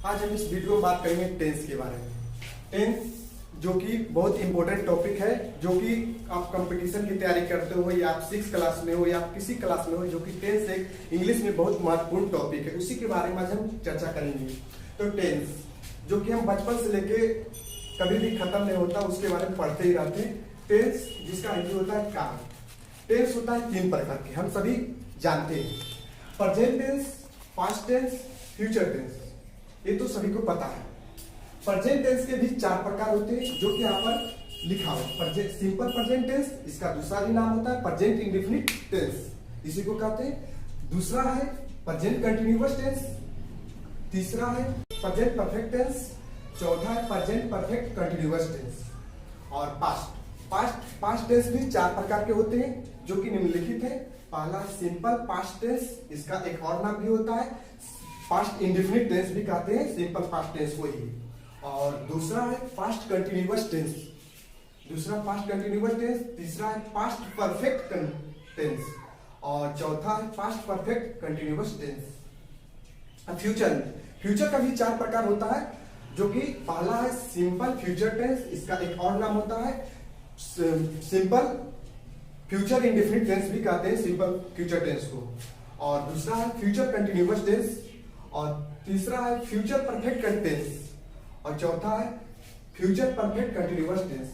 आज हम इस वीडियो में बात करेंगे टेंस के बारे में। टेंस जो कि बहुत इंपॉर्टेंट टॉपिक है, जो कि आप कंपटीशन की तैयारी करते हो या आप 6 क्लास में हो या आप किसी क्लास में हो, जो कि टेंस एक इंग्लिश में बहुत महत्वपूर्ण टॉपिक है, उसी के बारे में आज हम चर्चा करेंगे। तो टेंस जो कि हम बचपन से लेके कभी भी खत्म नहीं होता, उसके बारे में पढ़ते ही रहते हैं। टेंस जिसका हिंदी होता है काल। टेंस होता है 3 प्रकार के, हम सभी जानते हैं। Present tense, past tense, future tense, ये तो सभी को पता है। प्रेजेंट टेंस के भी 4 प्रकार होते हैं, जो कि यहाँ पर लिखा हुआ। सिंपल प्रेजेंट टेंस, इसका दूसरा भी नाम होता है प्रेजेंट इंडेफिनिट टेंस, इसी को कहते हैं। दूसरा है प्रेजेंट कंटिन्यूअस टेंस, तीसरा है प्रेजेंट परफेक्ट टेंस, चौथा है प्रेजेंट परफेक्ट कंटिन्यूअस टेंस और पास्ट टेंस भी 4 प्रकार के होते हैं, जो कि निम्नलिखित है। पहला सिंपल पास्ट टेंस, इसका एक और नाम भी होता है पास्ट इंडेफिनिट टेंस भी कहते हैं, सिंपल पास्ट टेंस को ही। और दूसरा है पास्ट कंटिन्यूअस टेंस, तीसरा है पास्ट परफेक्ट टेंस और चौथा है past perfect continuous tense. Future का भी 4 प्रकार होता है, जो कि पहला है सिंपल फ्यूचर टेंस, इसका एक और नाम होता है सिंपल फ्यूचर इंडेफिनिट टेंस भी कहते हैं, सिंपल फ्यूचर टेंस को। और दूसरा है फ्यूचर कंटिन्यूअस टेंस और तीसरा है फ्यूचर परफेक्ट टेंस और चौथा है फ्यूचर परफेक्ट कंटिन्यूअस टेंस।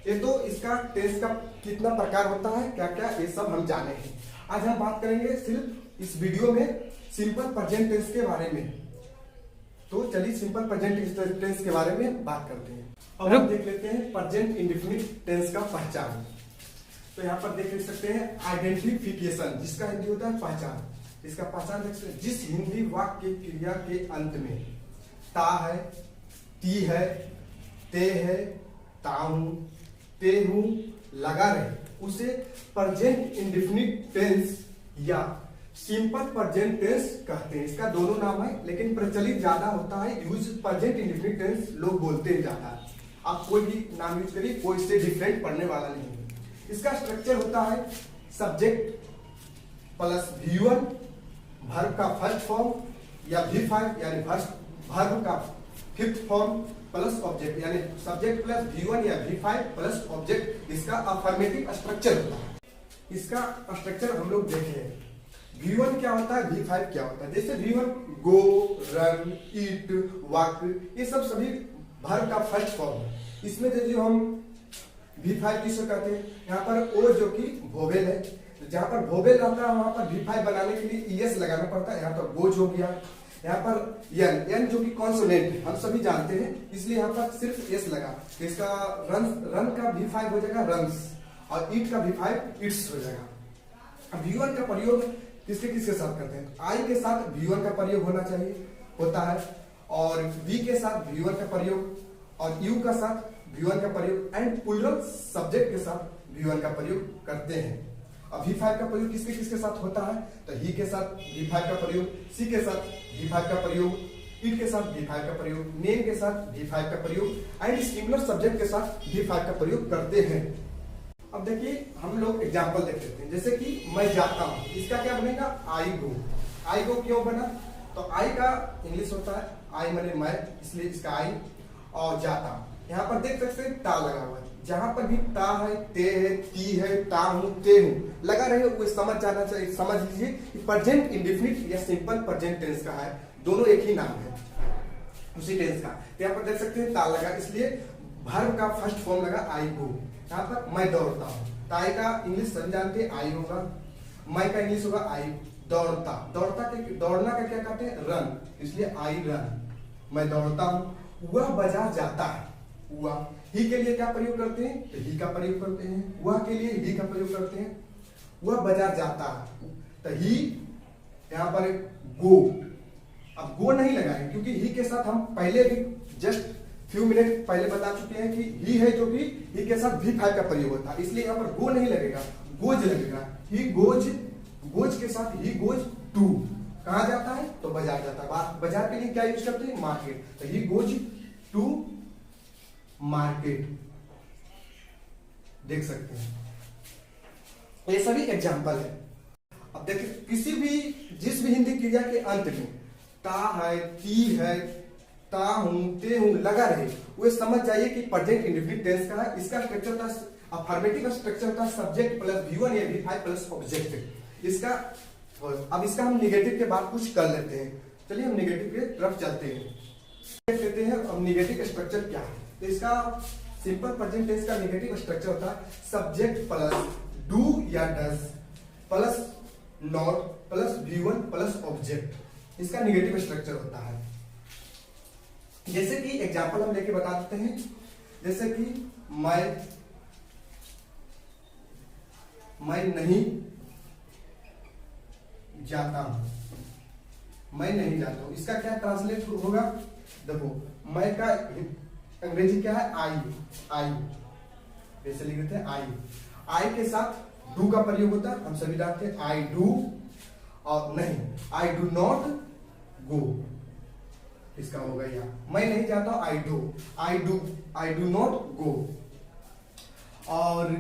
ये तो इसका टेंस का कितना प्रकार होता है, क्या क्या, ये सब हम जाने हैं। आज हम बात करेंगे सिर्फ इस वीडियो में सिंपल प्रेजेंट टेंस के बारे में। तो चलिए सिंपल प्रेजेंट टेंस के बारे में बात करते हैं। अब हम देख लेते हैं प्रेजेंट इंडेफिनिट टेंस का पहचान। तो यहाँ पर देख सकते हैं आइडेंटिफिकेशन, जिसका हिंदी होता है पहचान। इसका पहचान देख सकते हैं, जिस हिंदी वाक्य क्रिया के अंत में ता है, ती है, ते है, ताहू, तेहू लगा रहे, उसे प्रेजेंट इंडेफिनिट टेंस या सिंपल प्रेजेंट टेंस कहते हैं। इसका दोनों नाम है, लेकिन प्रचलित ज्यादा होता है यूज प्रेजेंट इंडेफिनिट टेंस, लोग बोलते हैं ज्यादा। आप कोई भी नाम यूज करिए, कोई इससे डिफरेंट पढ़ने वाला नहीं है। इसका स्ट्रक्चर होता है सब्जेक्ट प्लस V1, वर्ब का फर्स्ट फॉर्म, या V5 यानी वर्ब का 5th फॉर्म प्लस ऑब्जेक्ट, यानी सब्जेक्ट प्लस V1 या V5 प्लस ऑब्जेक्ट। इसका अफर्मेटिव स्ट्रक्चर होता है। इसका स्ट्रक्चर हम लोग देखे हैं। V1 क्या होता है, V5 क्या होता है। जैसे V1 गो, रन, ईट, वॉक, ये सब सभी वर्ब का फर्स्ट फॉर्म है। इसमें जो हम V5 किसको कहते हैं, यहाँ पर ओ जो कि वोवेल है, जहां पर वोवेल रहता है वहां पर V5 बनाने के लिए ES लगाना पड़ता है। यहाँ पर गोज हो गया, यहाँ पर एन जो कि कॉन्सोनेंट है, हम सभी जानते हैं, इसलिए यहाँ पर सिर्फ एस लगा। तो इसका रन का V5 हो जाएगा रन्स और ईट का V5 ईट्स हो जाएगा। अब V1 का प्रयोग किसके किसके साथ करते हैं, आई के साथ V1 का प्रयोग होना चाहिए, होता है, और V के साथ V1 का प्रयोग और U का साथ V1 का प्रयोग एंड प्लूरल सब्जेक्ट के साथ V1 का प्रयोग करते हैं। अब V5 का प्रयोग किसके किसके साथ होता है, तो ही के साथ V5 का प्रयोग, सी के साथ V5 का प्रयोग, इट के साथ V5 का प्रयोग, नेम के साथ V5 का प्रयोग एंड सिंगुलर सब्जेक्ट के साथ V5 का प्रयोग करते हैं। अब देखिए हम लोग एग्जांपल देख लेते हैं। जैसे कि मैं जाता हूँ, इसका क्या बनेगा, आई गो। आई गो क्यों बना, तो आई का इंग्लिश होता है आई माने मैं, इसलिए इसका आई, और जाता हूँ। यहाँ पर देख सकते हैं ता लगा हुआ है, जहां पर भी ता है, ते है, ती है, ता हूं, ते हूं लगा रहे हो, वो समझ जाना चाहिए। समझ लीजिए कि प्रेजेंट इंडेफिनिट या सिंपल प्रेजेंट टेंस का है, दोनों एक ही नाम है उसी टेंस का। तो यहाँ पर देख सकते हैं ता लगा, इसलिए वर्ब का फर्स्ट फॉर्म लगा आई गो। यहाँ पर मैं दौड़ता हूँ, ताई का इंग्लिश सभी जानते हैं आई होगा, मैं का इंग्लिश होगा आई। दौड़ता, दौड़ना का क्या कहते हैं, रन, इसलिए आई रन, मैं दौड़ता हूँ। वह बाजार जाता है, हुआ। ही के लिए क्या प्रयोग करते हैं, तो ही का प्रयोग करते हैं। वह के लिए ही का प्रयोग करते हैं। वह बाजार जाता है, तो ही यहाँ पर गो। अब गो नहीं लगाएंगे, क्योंकि ही के साथ हम पहले भी जस्ट फ्यू मिनट पहले बता चुके हैं कि ही है, जो कि ही के साथ V5 का प्रयोग होता है, इसलिए यहाँ पर गो नहीं लगेगा, गोज लगेगा। ही गोज, गोज के साथ ही गोज टू, कहा जाता है, तो बाजार जाता है। बाजार के लिए क्या यूज करते हैं, मार्केट, तो ही गोज टू मार्केट। देख सकते हैं, ये सभी एग्जाम्पल है। अब देखिए किसी भी जिस भी हिंदी क्रिया के अंत में ता है, ती है, ता हूं, ते हूं लगा रहे, वो समझ जाइए कि प्रेजेंट इंडेफिनिट टेंस का है। इसका स्ट्रक्चर था अफर्मेटिव स्ट्रक्चर था सब्जेक्ट प्लस V1 या V5 प्लस ऑब्जेक्ट। इसका अब इसका हम निगेटिव के बाद कुछ कर लेते हैं। चलिए हम निगेटिव के तरफ चलते हैं, देख लेते हैं अब निगेटिव स्ट्रक्चर क्या है। तो इसका सिंपल प्रेजेंट टेंस का निगेटिव स्ट्रक्चर होता है सब्जेक्ट प्लस डू या does plus not plus V1 plus object. इसका निगेटिव स्ट्रक्चर होता है। जैसे कि एग्जांपल हम लेके बता देते हैं, जैसे कि मैं नहीं जाता हूं, मैं नहीं जाता हूं, इसका क्या ट्रांसलेट होगा? देखो मैं का अंग्रेजी क्या है? आई, जैसे लिख देते हैं आई के साथ डू का प्रयोग होता है, हम सभी जानते हैं आई डू, और नहीं आई डू नॉट गो, इसका होगा यहाँ मैं नहीं जाता हूं आई डू नॉट गो। और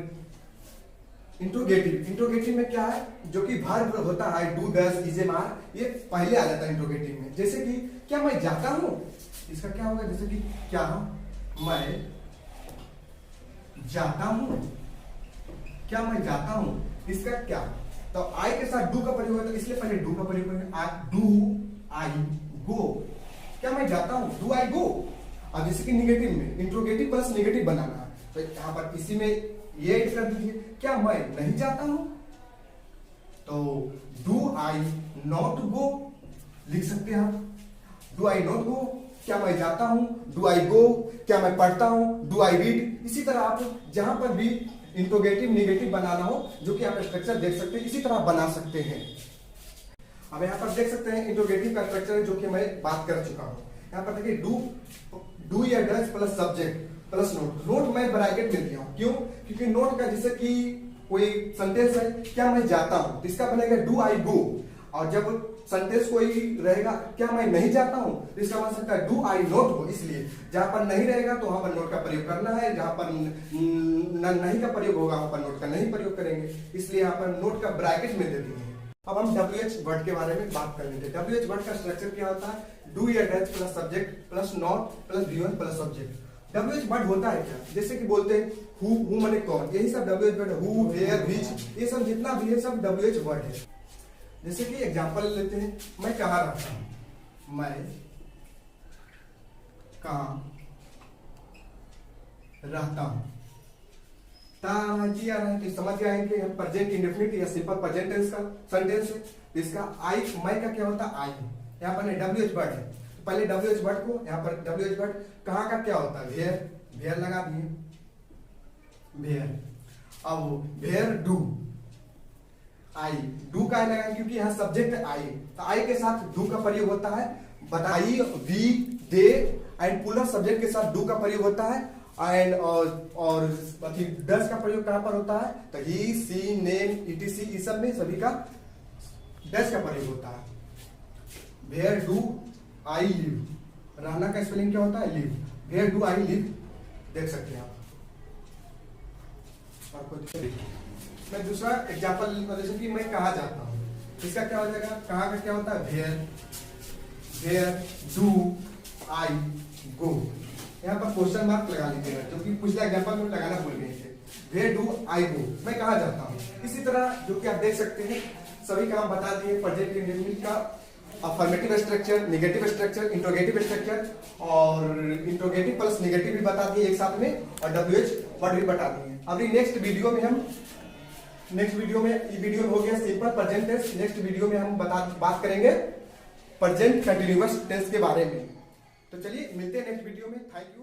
इंट्रोगेटिव में क्या है? जो कि वर्ब होता है I do does is am are, ये पहले आ जाता है इंट्रोगेटिव में। जैसे कि क्या मैं जाता हूं, इसका क्या होगा? जैसे कि क्या मैं जाता हूं, क्या मैं जाता हूं, इसका क्या? तो आई के साथ डू का प्रयोग होता है, इसलिए पहले डू का प्रयोग करेंगे। डू आई गो, क्या मैं जाता हूं, डू आई गो। अब जैसे कि निगेटिव में इंट्रोगेटिव प्लस निगेटिव बनाना है, तो यहां पर इसी में ये ऐड कर दीजिए, क्या मैं नहीं जाता हूं, तो डू आई नॉट गो लिख सकते हैं आप। डू आई नॉट गो, क्या मैं जाता हूं, डू आई गो, क्या मैं पढ़ता हूं, डू आई रीड। इसी तरह आप जहां पर भी इंट्रोगेटिव निगेटिव बनाना हो, जो कि आप स्ट्रक्चर देख सकते हैं, इसी तरह बना सकते हैं। अब यहाँ पर देख सकते हैं इंट्रोगेटिव का स्ट्रक्चर जो कि मैं बात कर चुका हूं। यहाँ पर देखिए डू या does plus subject plus note मैं ब्रैकेट में दिया हूं, क्यों? क्योंकि नोट का जैसे कि कोई सेंटेंस है, क्या मैं जाता हूं, तो इसका बनेगा डू आई गो। और जब सेंटेंस कोई रहेगा क्या मैं नहीं जाता हूं, तो इसका बन सकता है डू आई नॉट गो। इसलिए जहां पर नहीं रहेगा तो वहां पर नोट का प्रयोग करना है, जहां पर नहीं का प्रयोग होगा वहां पर नोट का नहीं प्रयोग करेंगे, इसलिए यहाँ पर नोट का ब्रैकेट में दे दिए। अब हम WH वर्ड के बारे में बात कर लेते हैं। WH वर्ड का स्ट्रक्चर क्या होता है? डू या does plus subject plus not plus V1 plus object. WH word होता है क्या? जैसे कि बोलते हैं हु माने कौन, यही सब WH वर्ड है। हु, वेयर, व्हिच, ये सब जितना भी है सब WH वर्ड है। जैसे कि एग्जांपल लेते हैं, मैं कहाँ रहता हूं, मैं कहाँ रहता हूं, किया है तो समझ गए हैं कि हम प्रेजेंट इंडेफिनिट या सिंपल प्रेजेंट टेंस का सेंटेंस है। इसका आई मैं का क्या होता है? आई, यहाँ पर WH वर्ड है, तो पहले WH वर्ड को यहाँ पर WH वर्ड कहाँ का क्या होता है? वेयर लगा दिए, वेयर। अब वेयर डू आई, डू का लगा क्योंकि यहाँ सब्जेक्ट आई, तो आई के साथ डू का प्रयोग होता है। बताइए we, they and plural subject के साथ डू का प्रयोग होता है। एंड और डज का प्रयोग कहां पर होता है? तो ही, सी, नेम, etc इस सब में सभी का डज का प्रयोग होता है। वेयर डू आई लिव, रहना का स्पेलिंग क्या होता है? Live. Where do I live, देख सकते हैं आप। और कुछ मैं दूसरा एग्जांपल जैसे कि मैं कहाँ जाता हूँ, इसका क्या हो जाएगा? कहाँ का क्या होता है? वेयर डू आई गो। यहाँ पर क्वेश्चन मार्क लगा लीजिएगा, क्योंकि पिछला एग्जांपल में लगाना भूल गए थे। वेयर डू आई गो, मैं कहाँ जाता हूँ। इसी तरह जो कि आप देख सकते हैं सभी काम बता दिए, प्रेजेंट इंडेफिनिट का affirmative structure, negative structure, interrogative structure और इंट्रोगेटिव प्लस नेगेटिव भी बता दिए एक साथ में, और WH वर्ड भी बता दिए। अभी नेक्स्ट वीडियो में ये वीडियो हो गया simple present tense. Next video में हम बात करेंगे प्रेजेंट कंटिन्यूअस टेंस के बारे में। तो चलिए मिलते हैं नेक्स्ट वीडियो में। Thank you.